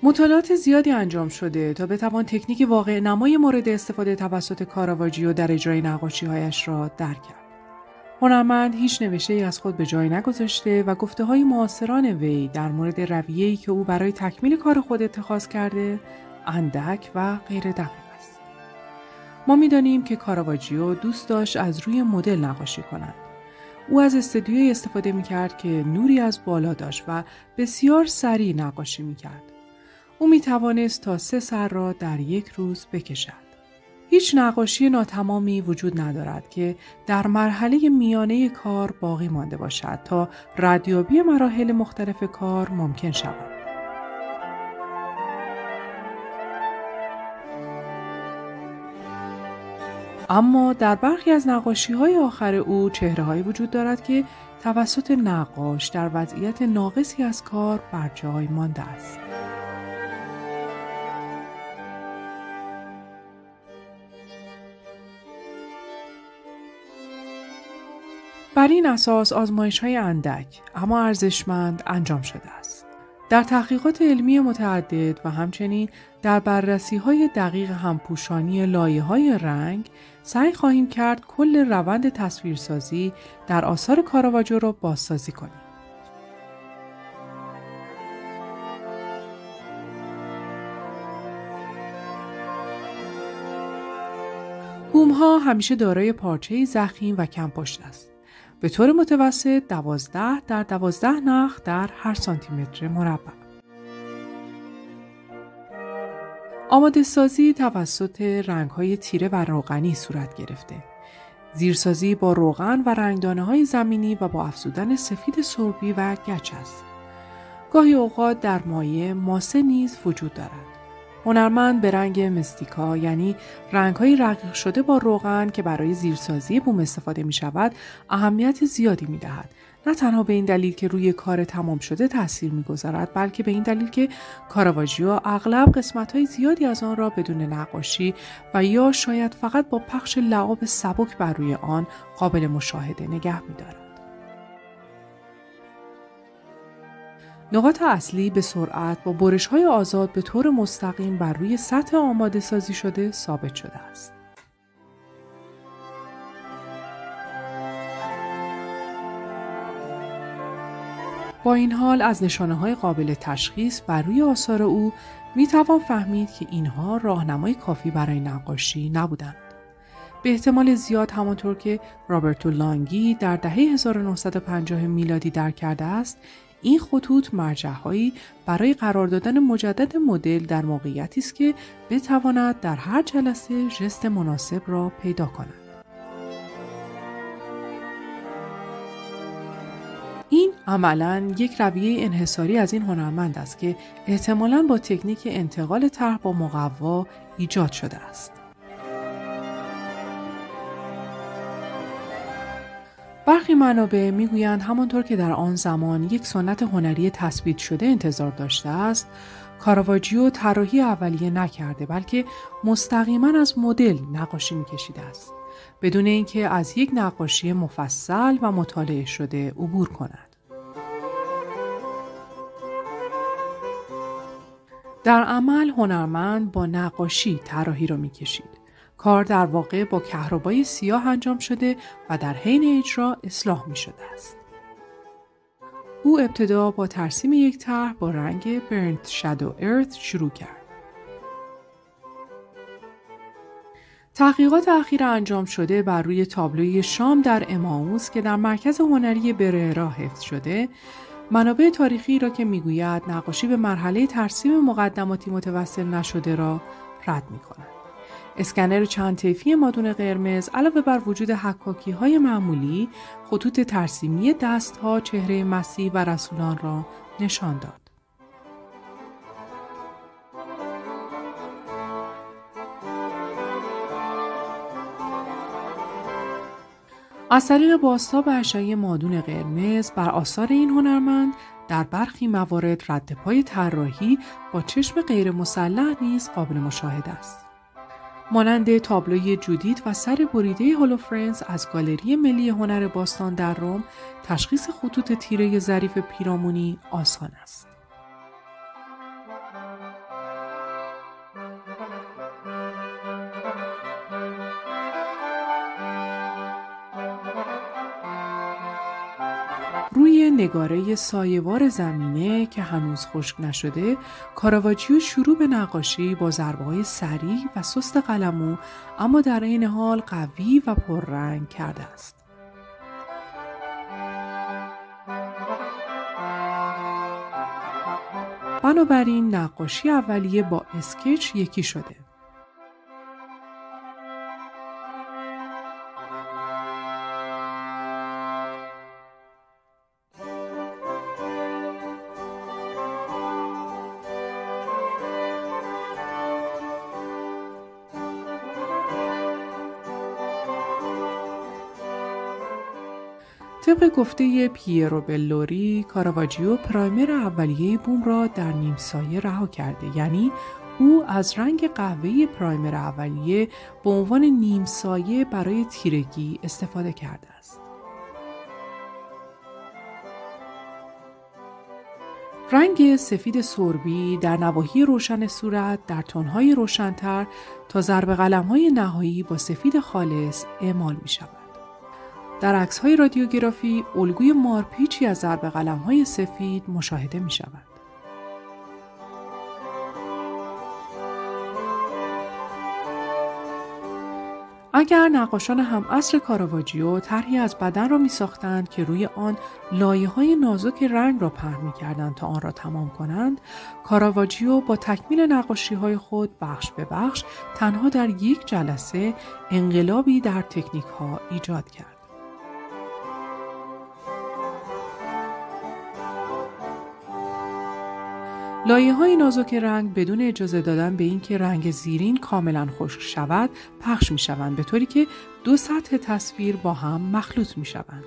مطالعات زیادی انجام شده تا بتوان تکنیک واقع نمای مورد استفاده توسط کاراواجیو در اجرای نقاشی‌هایش را درک کرد. هنرمند هیچ نوشته‌ای از خود به جای نگذاشته و گفته‌های معاصران وی در مورد رویه‌ای که او برای تکمیل کار خود اتخاذ کرده اندک و غیر دقیق است. ما می‌دانیم که کاراواجیو دوست داشت از روی مدل نقاشی کند. او از استودیویی استفاده می‌کرد که نوری از بالا داشت و بسیار سریع نقاشی می‌کرد. او می‌توانست تا 3 سر را در یک روز بکشد. هیچ نقاشی ناتمامی وجود ندارد که در مرحله میانه کار باقی مانده باشد تا ردیابی مراحل مختلف کار ممکن شود. اما در برخی از نقاشی‌های آخر او چهره‌هایی وجود دارد که توسط نقاش در وضعیت ناقصی از کار بر جای مانده است. بر این اساس آزمایش‌های اندک اما ارزشمند انجام شده است. در تحقیقات علمی متعدد و همچنین در بررسی‌های دقیق همپوشانی لایه‌های رنگ سعی خواهیم کرد کل روند تصویرسازی در آثار کاراواجو را بازسازی کنیم. بوم‌ها همیشه دارای پارچه‌ای ضخیم و کم پشت است. به طور متوسط 12 در 12 نخ در هر سانتیمتر مربع. آماده سازی توسط رنگ‌های تیره و روغنی صورت گرفته. زیرسازی با روغن و رنگدانه‌های زمینی و با افزودن سفید سربی و گچ است. گاهی اوقات در مایع ماسه نیز وجود دارد. هنرمند به رنگ مستیکا یعنی رنگ‌های رقیق شده با روغن که برای زیرسازی بوم استفاده می‌شود اهمیت زیادی می‌دهد. نه تنها به این دلیل که روی کار تمام شده تأثیر می‌گذارد بلکه به این دلیل که کاراواجیو اغلب قسمت‌های زیادی از آن را بدون نقاشی و یا شاید فقط با پخش لعاب سبک بر روی آن قابل مشاهده نگه می‌دارد. نقاط اصلی به سرعت با برش‌های آزاد به طور مستقیم بر روی سطح آماده سازی شده ثابت شده است. با این حال از نشانه‌های قابل تشخیص بر روی آثار او می‌توان فهمید که اینها راهنمای کافی برای نقاشی نبودند. به احتمال زیاد همانطور که رابرتو لانگی در دهه 1950 میلادی درک کرده است، این خطوط مرجع‌هایی برای قرار دادن مجدد مدل در موقعیتی است که بتواند در هر جلسه ژست مناسب را پیدا کند. این عملاً یک رویه انحصاری از این هنرمند است که احتمالاً با تکنیک انتقال طرح با مقوا ایجاد شده است. برخی منابع میگویند همانطور که در آن زمان یک سنت هنری تثبیت شده انتظار داشته است، کاراواجیو طراحی اولیه نکرده بلکه مستقیما از مدل نقاشی میکشیده است، بدون اینکه از یک نقاشی مفصل و مطالعه شده عبور کند. در عمل هنرمند با نقاشی طراحی را میکشید. کار در واقع با کهربای سیاه انجام شده و در حین اجرا اصلاح می شده است. او ابتدا با ترسیم یک طرح با رنگ Burnt Shadow Earth شروع کرد. تحقیقات اخیر انجام شده بر روی تابلوی شام در امائوس که در مرکز هنری برهرا حفظ شده، منابع تاریخی را که میگوید نقاشی به مرحله ترسیم مقدماتی متوسل نشده را رد می کند. اسکنر چند طیفی مادون قرمز علاوه بر وجود حکاکی‌های معمولی، خطوط ترسیمی دست‌ها، چهره مسیح و رسولان را نشان داد. از طریق بازتاب اشعه مادون قرمز بر آثار این هنرمند در برخی موارد رد پای طراحی با چشم غیر مسلح نیز قابل مشاهده است. مانند تابلوی جودیت و سر بریده هولوفرنس از گالری ملی هنر باستان در روم، تشخیص خطوط تیره ظریف پیرامونی آسان است. روی نگاره سایه‌وار زمینه که هنوز خشک نشده، کاراواجیو شروع به نقاشی با ضربه‌های سریع و سست قلمو اما در عین حال قوی و پررنگ کرده است. بنابراین نقاشی اولیه با اسکچ یکی شده. طبق گفته پیرو بلوری، کاراواجیو پرایمر اولیه بوم را در نیم سایه رها کرده، یعنی او از رنگ قهوه‌ای پرایمر اولیه به عنوان نیم سایه برای تیرگی استفاده کرده است. رنگ سفید سربی در نواحی روشن صورت در تون‌های روشن‌تر تا ضرب قلم‌های نهایی با سفید خالص اعمال می‌شود. در عکس‌های رادیوگرافی الگوی مارپیچی از ضرب قلم‌های سفید مشاهده می‌شود. اگر نقاشان همعصر کاراواجیو طرحی از بدن را می‌ساختند که روی آن لایه‌های نازک رنگ را پهن می‌کردند تا آن را تمام کنند، کاراواجیو با تکمیل نقاشی‌های خود بخش به بخش تنها در یک جلسه انقلابی در تکنیک‌ها ایجاد کرد. لایه‌های نازک رنگ بدون اجازه دادن به اینکه رنگ زیرین کاملا خشک شود پخش می‌شوند، به طوری که دو سطح تصویر با هم مخلوط می‌شوند.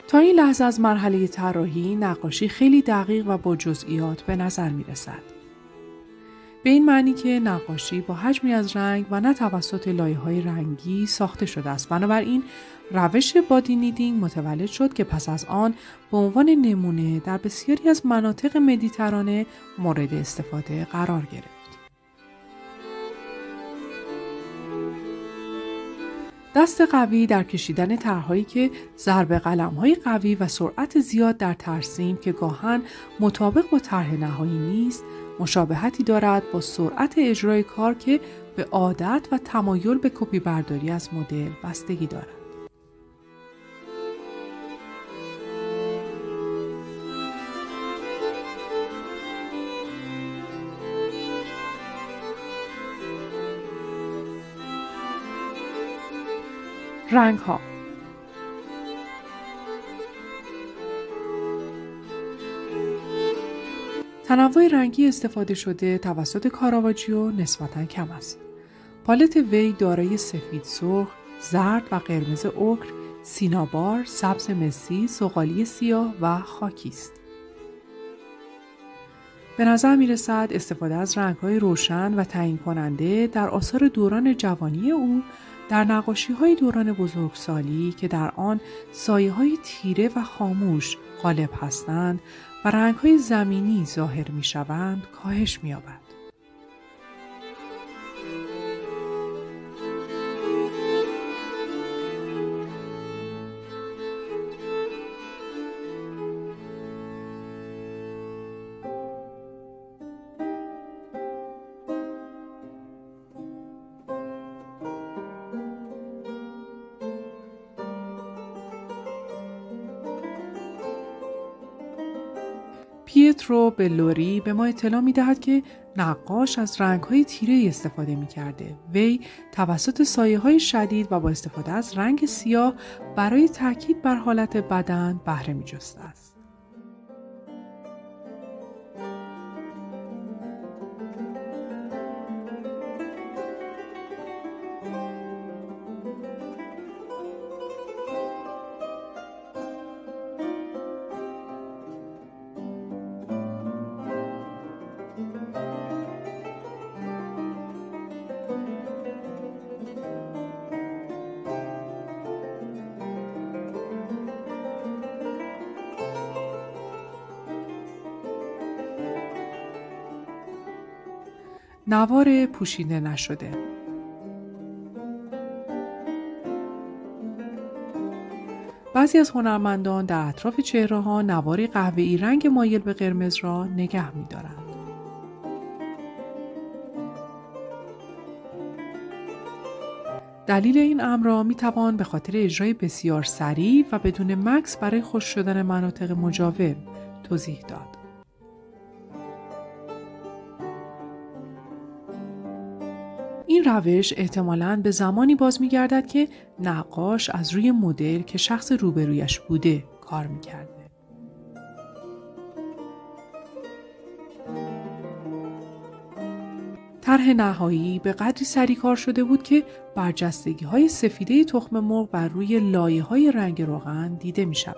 تا این لحظه از مرحله طراحی نقاشی خیلی دقیق و با جزئیات به نظر می‌رسد. به این معنی که نقاشی با حجمی از رنگ و نه توسط لایه‌های رنگی ساخته شده است. بنابراین روش بادی نیدینگ متولد شد که پس از آن به عنوان نمونه در بسیاری از مناطق مدیترانه مورد استفاده قرار گرفت. دست قوی در کشیدن طرح‌هایی که ضرب قلم‌های قوی و سرعت زیاد در ترسیم که گاهن مطابق با طرح نهایی نیست، مشابهتی دارد با سرعت اجرای کار که به عادت و تمایل به کپی برداری از مدل بستگی دارد. رنگ‌ها تنوع رنگی استفاده شده توسط کاراواجیو نسبتاً کم است. پالت وی دارای سفید سرخ، زرد و قرمز اوکر، سینابار، سبز مسی، زغالی سیاه و خاکی است. به نظر می رسد استفاده از رنگ‌های روشن و تعیین کننده در آثار دوران جوانی او در نقاشی‌های دوران بزرگسالی که در آن سایه‌های تیره و خاموش غالب هستند و رنگ‌های زمینی ظاهر می‌شوند کاهش می‌یابد. پیترو بلوری به ما اطلاع می‌دهد که نقاش از رنگ‌های تیره استفاده می‌کرده. وی توسط سایه‌های شدید و با استفاده از رنگ سیاه برای تاکید بر حالت بدن بهره می‌جسته است. نوار پوشیده نشده. بعضی از هنرمندان در اطراف چهره‌ها نواری قهوه‌ای رنگ مایل به قرمز را نگه می‌دارند. دلیل این امر را می‌توان به خاطر اجرای بسیار سریع و بدون مکث برای خشک شدن مناطق مجاور توضیح داد. این روش احتمالاً به زمانی باز می‌گردد که نقاش از روی مدل که شخص روبرویش بوده کار می‌کرده. طرح نهایی به قدری سریع کار شده بود که برجستگی‌های سفیده تخم مرغ بر روی لایه‌های رنگ روغن دیده می‌شوند.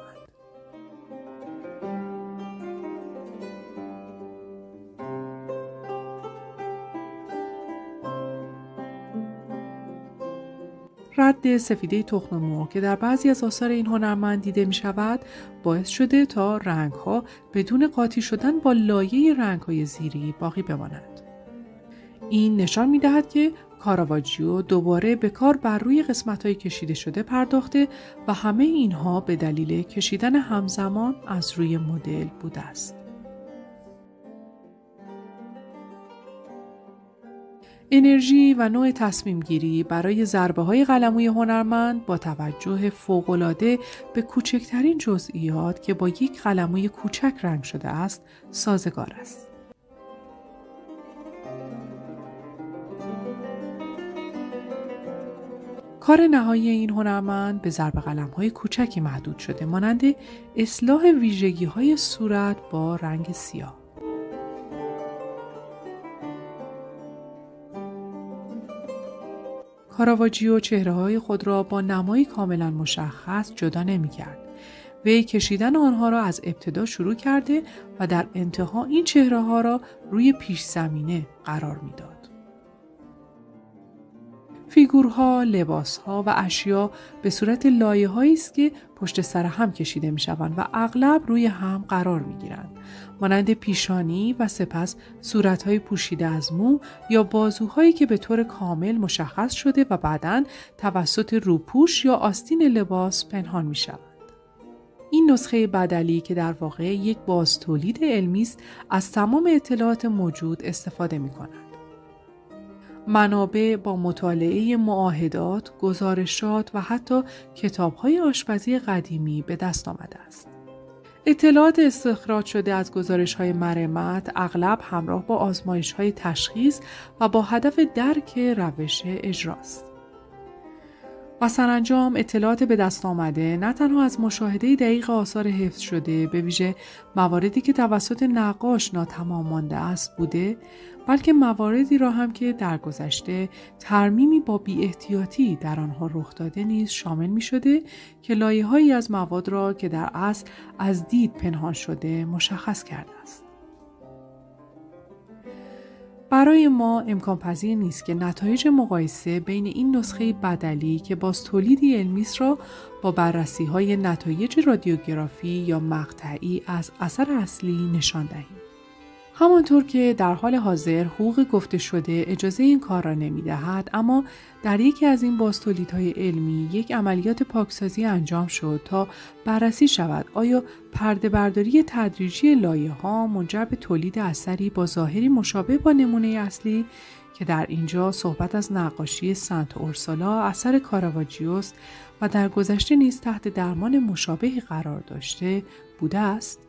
رد سفیده تخم مرغ که در بعضی از آثار این هنرمند دیده می شود باعث شده تا رنگ‌ها بدون قاطی شدن با لایه رنگ‌های زیری باقی بمانند. این نشان می دهد که کاراواجیو دوباره به کار بر روی قسمت‌های کشیده شده پرداخته و همه اینها به دلیل کشیدن همزمان از روی مدل بوده است. انرژی و نوع تصمیم گیری برای ضربه‌های قلموی هنرمند با توجه فوق‌العاده به کوچکترین جزئیات که با یک قلموی کوچک رنگ شده است سازگار است. کار نهایی این هنرمند به ضرب قلم‌های کوچکی محدود شده مانند اصلاح ویژگی‌های صورت با رنگ سیاه. کاراواجیو چهره‌های خود را با نمایی کاملا مشخص جدا نمی‌کرد. وی کشیدن آنها را از ابتدا شروع کرده و در انتها این چهره‌ها را روی پیش زمینه قرار می‌داد. فیگورها، لباسها و اشیا به صورت لایه‌هایی است که پشت سر هم کشیده می‌شوند و اغلب روی هم قرار می‌گیرند. مانند پیشانی و سپس صورت‌های پوشیده از مو یا بازوهایی که به طور کامل مشخص شده و بعداً توسط روپوش یا آستین لباس پنهان می‌شوند. این نسخه بدلی که در واقع یک بازتولید علمی است از تمام اطلاعات موجود استفاده می‌کند. منابع با مطالعه معاهدات، گزارشات و حتی کتاب‌های آشپزی قدیمی به دست آمده است. اطلاعات استخراج شده از گزارش‌های مرمت اغلب همراه با آزمایش‌های تشخیص و با هدف درک روش اجراست. و سرانجام اطلاعات به دست آمده نه تنها از مشاهده دقیق آثار حفظ شده به ویژه مواردی که توسط نقاش ناتمام مانده است بوده، بلکه مواردی را هم که در گذشته ترمیمی با بی‌احتیاطی در آنها رخ داده نیز شامل می شده که لایه‌هایی از مواد را که در اصل از دید پنهان شده مشخص کرده است. برای ما امکان پذیر نیست که نتایج مقایسه بین این نسخه بدلی که باز تولیدی علمی است را با بررسی‌های نتایج رادیوگرافی یا مقطعی از اثر اصلی نشان دهیم. همانطور که در حال حاضر حقوق گفته شده اجازه این کار را نمی‌دهد، اما در یکی از این بازتولیدهای علمی یک عملیات پاکسازی انجام شد تا بررسی شود آیا پرده برداری تدریجی لایه‌ها منجر به تولید اثری با ظاهری مشابه با نمونه اصلی که در اینجا صحبت از نقاشی سنت اورسولا اثر کاراواجیوست و در گذشته نیز تحت درمان مشابهی قرار داشته بوده است.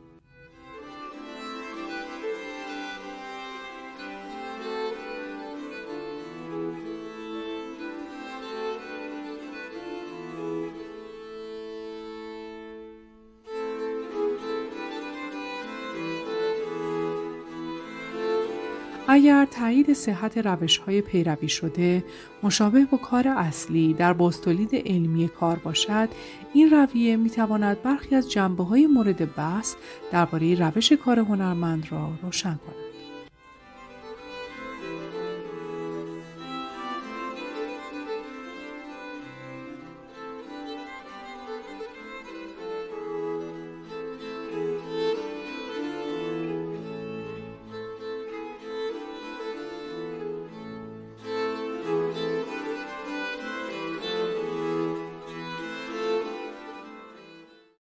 اگر تایید صحت روش‌های پیروی شده مشابه با کار اصلی در بازتولید علمی کار باشد، این رویه می‌تواند برخی از جنبه‌های مورد بحث درباره روش کار هنرمند را روشن کند.